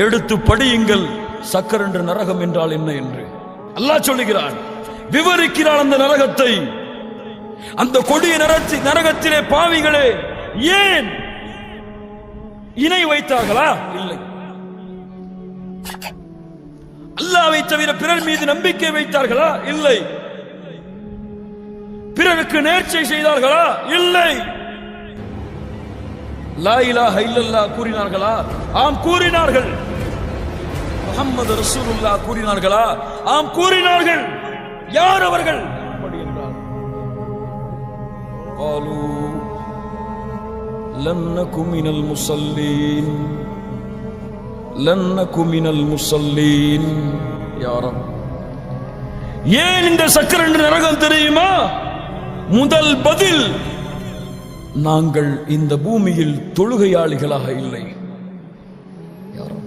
எடுத்து படியுங்கள் சக்கர் என்ற நரகம் என்றால் என்ன என்று அல்லாஹ் சொல்லுகிறான், விவரிக்கிறான் அந்த நரகத்தை. அந்த கொடிய நரகத்திலே பாவிகளே ஏன் இணை வைத்தார்களா? இல்லை. அல்லாஹ்வை தவிர பிறர் மீது நம்பிக்கை வைத்தார்களா? இல்லை. பிறருக்கு நேர்ச்சை செய்தார்களா? இல்லை. லா இலாஹ இல்லல்லாஹ் கூறினார்களா? ஆம் கூறினார்கள். முஹம்மது ரசூலுல்லாஹ் கூறினார்களா? ஆம் கூறினார்கள். யார் அவர்கள்? அப்படி என்றால் قالوا لم نكن من المصلين لن نكن من المصلين. يا رب, ஏன் இந்த சக்கர என்ற நரகம் தெரியுமா? முதல் பதில், நாங்கள் இந்த பூமியில் தொழுகையாளிகளாக இல்லை.